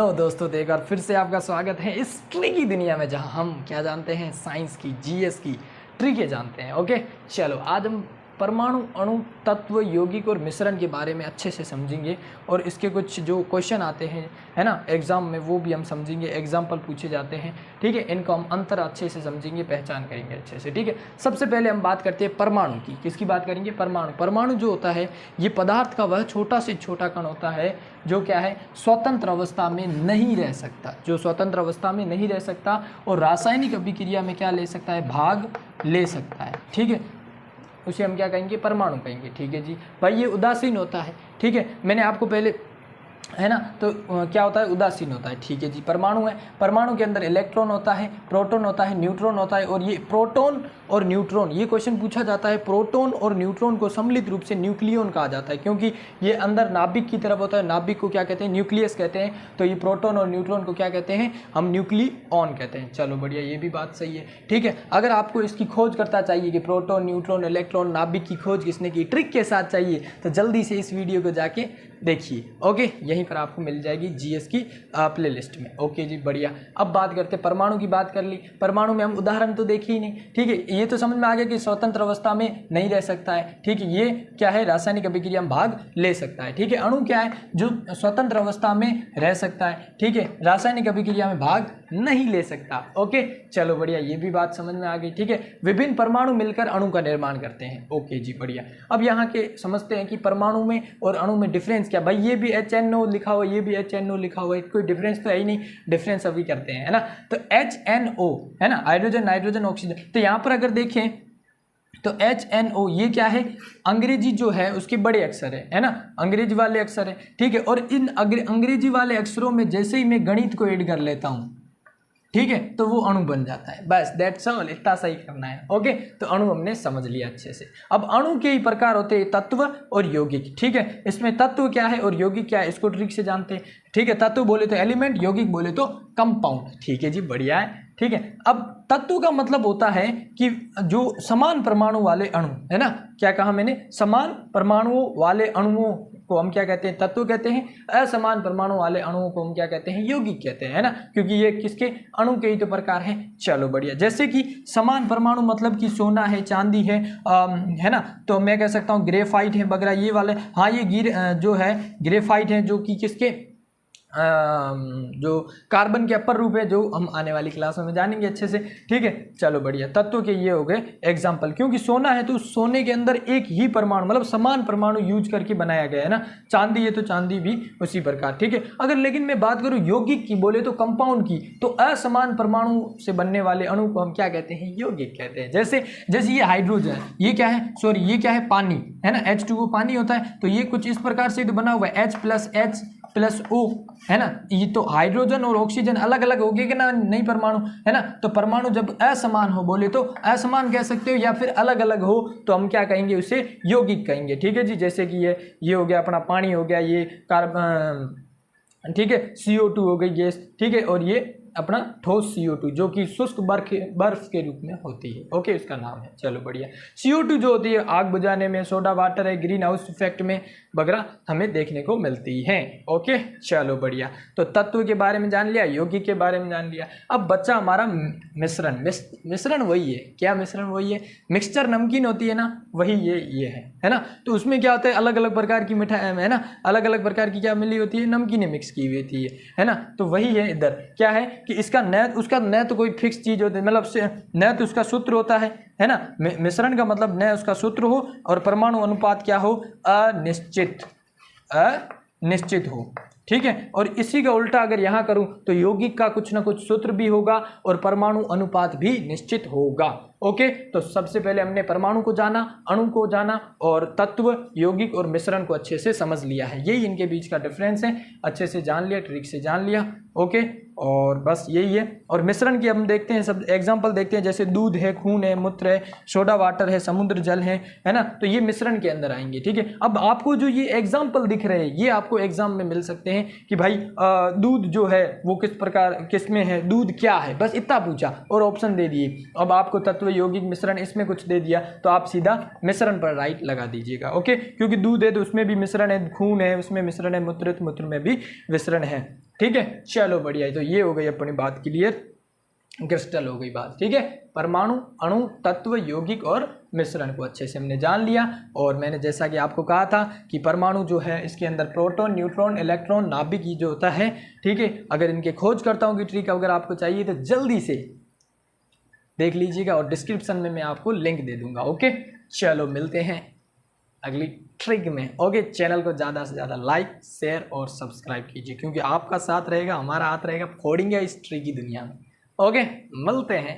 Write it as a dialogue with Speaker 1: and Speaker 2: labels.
Speaker 1: Hello दोस्तों, तो एक बार फिर से आपका स्वागत है इस ट्रिकी दुनिया में जहां हम क्या जानते हैं, साइंस की, जीएस की ट्रिकें जानते हैं। ओके, चलो आज हम परमाणु, अणु, तत्व, यौगिक और मिश्रण के बारे में अच्छे से समझेंगे और इसके कुछ जो क्वेश्चन आते हैं है ना एग्जाम में, वो भी हम समझेंगे। एग्जाम्पल पूछे जाते हैं, ठीक है, इनको हम अंतर अच्छे से समझेंगे, पहचान करेंगे अच्छे से, ठीक है। सबसे पहले हम बात करते हैं परमाणु की। किसकी बात करेंगे? परमाणु। परमाणु जो होता है ये पदार्थ का वह छोटा से छोटा कण होता है जो क्या है, स्वतंत्र अवस्था में नहीं रह सकता, जो स्वतंत्र अवस्था में नहीं रह सकता और रासायनिक अभिक्रिया में क्या ले सकता है, भाग ले सकता है, ठीक है। उसे हम क्या कहेंगे? परमाणु कहेंगे, ठीक है जी। भाई ये उदासीन होता है, ठीक है, मैंने आपको पहले है ना, तो क्या होता है, उदासीन होता है, ठीक है जी। परमाणु है, परमाणु के अंदर इलेक्ट्रॉन होता है, प्रोटॉन होता है, न्यूट्रॉन होता है। और ये प्रोटॉन और न्यूट्रॉन, ये क्वेश्चन पूछा जाता है, प्रोटॉन और न्यूट्रॉन को सम्मिलित रूप से न्यूक्लियन कहा जाता है, क्योंकि ये अंदर नाभिक की तरफ होता है। नाभिक को क्या कहते हैं? न्यूक्लियस कहते हैं। तो ये प्रोटॉन और न्यूट्रॉन को क्या कहते हैं? हम न्यूक्लियॉन कहते हैं। चलो बढ़िया, ये भी बात सही है, ठीक है। अगर आपको इसकी खोज करता चाहिए कि प्रोटॉन, न्यूट्रॉन, इलेक्ट्रॉन, नाभिक की खोज किसने की, ट्रिक के साथ चाहिए, तो जल्दी से इस वीडियो को जाके देखिए। ओके, यहीं पर आपको मिल जाएगी जीएस की प्लेलिस्ट में। ओके जी, बढ़िया। अब बात करते हैं, परमाणु की बात कर ली। परमाणु में हम उदाहरण तो देखे ही नहीं, ठीक है। ये तो समझ में आ गया कि स्वतंत्र अवस्था में नहीं रह सकता है, ठीक है। ये क्या है, रासायनिक अभिक्रिया में भाग ले सकता है, ठीक है। अणु क्या है, जो स्वतंत्र अवस्था में रह सकता है, ठीक है, रासायनिक अभिक्रिया में भाग नहीं ले सकता। ओके, चलो बढ़िया, ये भी बात समझ में आ गई, ठीक है। विभिन्न परमाणु मिलकर अणु का निर्माण करते हैं। ओके जी, बढ़िया। अब यहाँ के समझते हैं कि परमाणु में और अणु में डिफरेंस क्या। भाई ये भी HNO लिखा हुआ, ये भी HNO लिखा हुआ है, कोई डिफरेंस तो है ही नहीं। डिफरेंस अभी करते हैं, है ना। तो HNO है ना, हाइड्रोजन, नाइट्रोजन, ऑक्सीजन। तो यहाँ पर अगर देखें तो HNO ये क्या है, अंग्रेजी जो है उसके बड़े अक्षर है ना, अंग्रेजी वाले अक्षर है, ठीक है। और इन अंग्रेजी वाले अक्षरों में जैसे ही मैं गणित को ऐड कर लेता हूँ, ठीक है, तो वो अणु बन जाता है। बस दैट्स ऑल, इतना सही करना है। ओके, तो अणु हमने समझ लिया अच्छे से। अब अणु के ही प्रकार होते हैं, तत्व और यौगिक, ठीक है। इसमें तत्व क्या है और यौगिक क्या है, इसको ट्रिक से जानते हैं, ठीक है। तत्व बोले तो एलिमेंट, यौगिक बोले तो कंपाउंड, ठीक है जी, बढ़िया है, ठीक है। अब तत्व का मतलब होता है कि जो समान परमाणु वाले अणु, है ना, क्या कहा मैंने, समान परमाणुओं वाले अणुओं को हम क्या कहते हैं, तत्व कहते हैं। असमान परमाणु वाले अणुओं को हम क्या कहते हैं, यौगिक कहते हैं, है ना, क्योंकि ये किसके, अणु के ही तो प्रकार है। चलो बढ़िया। जैसे कि समान परमाणु मतलब कि सोना है, चांदी है ना, तो मैं कह सकता हूँ ग्रेफाइट है वगैरह, ये वाले, हाँ ये जो है ग्रेफाइट है, जो कि किसके, जो कार्बन के अपर रूप है, जो हम आने वाली क्लासों में जानेंगे अच्छे से, ठीक है। चलो बढ़िया, तत्व के ये हो गए एग्जाम्पल। क्योंकि सोना है तो सोने के अंदर एक ही परमाणु, मतलब समान परमाणु यूज करके बनाया गया है ना। चांदी है तो चांदी भी उसी प्रकार, ठीक है। अगर लेकिन मैं बात करूं यौगिक की, बोले तो कंपाउंड की, तो असमान परमाणु से बनने वाले अणु को हम क्या कहते हैं, यौगिक कहते हैं। जैसे ये हाइड्रोजन, ये क्या है, सॉरी ये क्या है, पानी है ना, H2O पानी होता है। तो ये कुछ इस प्रकार से तो बना हुआ है, H+H+O है ना। ये तो हाइड्रोजन और ऑक्सीजन अलग अलग हो गए कि ना, नहीं परमाणु, है ना। तो परमाणु जब असमान हो, बोले तो असमान कह सकते हो, या फिर अलग अलग हो तो हम क्या कहेंगे, उसे यौगिक कहेंगे, ठीक है जी। जैसे कि ये हो गया अपना पानी हो गया, ये कार्बन, ठीक है, CO2 हो गई गैस, ठीक है। और ये अपना ठोस CO2 जो कि शुष्क बर्फ के रूप में होती है। ओके, इसका नाम है। चलो बढ़िया। CO2 जो होती है आग बुझाने में, सोडा वाटर है, ग्रीन हाउस इफेक्ट में वगैरह हमें देखने को मिलती है। ओके, चलो बढ़िया। तो तत्व के बारे में जान लिया, यौगिक के बारे में जान लिया। अब बच्चा हमारा मिश्रण। मिश्रण वही है, क्या मिश्रण वही है, मिक्सचर नमकीन होती है ना, वही ये है ना। तो उसमें क्या होता है, अलग अलग प्रकार की मिठाई है ना, अलग अलग प्रकार की क्या मिली होती है, नमकीनें मिक्स की हुई होती है ना। तो वही है इधर, क्या है कि इसका उसका न तो कोई फिक्स चीज होती है, मतलब न तो उसका सूत्र होता है ना। मिश्रण का मतलब न उसका सूत्र हो और परमाणु अनुपात क्या हो, अनिश्चित हो, ठीक है। और इसी का उल्टा अगर यहाँ करूं तो यौगिक का कुछ ना कुछ सूत्र भी होगा और परमाणु अनुपात भी निश्चित होगा। ओके, तो सबसे पहले हमने परमाणु को जाना, अणु को जाना और तत्व, यौगिक और मिश्रण को अच्छे से समझ लिया है। यही इनके बीच का डिफरेंस है, अच्छे से जान लिया, ट्रिक से जान लिया। ओके, और बस यही है। और मिश्रण की हम देखते हैं, सब एग्जांपल देखते हैं। जैसे दूध है, खून है, मूत्र है, सोडा वाटर है, समुद्र जल है ना। तो ये मिश्रण के अंदर आएंगे, ठीक है। अब आपको जो ये एग्जाम्पल दिख रहे हैं, ये आपको एग्जाम में मिल सकते हैं कि भाई दूध जो है वो किस प्रकार, किस में है, दूध क्या है, बस इतना पूछा और ऑप्शन दे दिए। अब आपको तत्व, यौगिक, मिश्रण इसमें कुछ दे दिया तो आप सीधा मिश्रण पर राइट लगा दीजिएगा। ओके, क्योंकि दूध है तो उसमें भी मिश्रण है, खून है उसमें मिश्रण है, मूत्र में भी मिश्रण है, ठीक है, चलो बढ़िया है। तो ये हो गई अपनी बात क्लियर, क्रिस्टल हो गई बात। ठीक है, परमाणु, अणु, तत्व, यौगिक और मिश्रण को अच्छे से हमने जान लिया। और मैंने जैसा कि आपको कहा था कि परमाणु जो है इसके अंदर प्रोटॉन, न्यूट्रॉन, इलेक्ट्रॉन, नाभिक ये जो होता है, ठीक है, अगर इनके खोज करता हूँ की ट्रिक अगर आपको चाहिए तो जल्दी से देख लीजिएगा और डिस्क्रिप्शन में मैं आपको लिंक दे दूंगा। ओके, चलो मिलते हैं अगली ट्रिक में। ओके, चैनल को ज़्यादा से ज़्यादा लाइक, शेयर और सब्सक्राइब कीजिए, क्योंकि आपका साथ रहेगा हमारा हाथ रहेगा, फोड़ेंगे इस ट्रिक की दुनिया में। ओके, मिलते हैं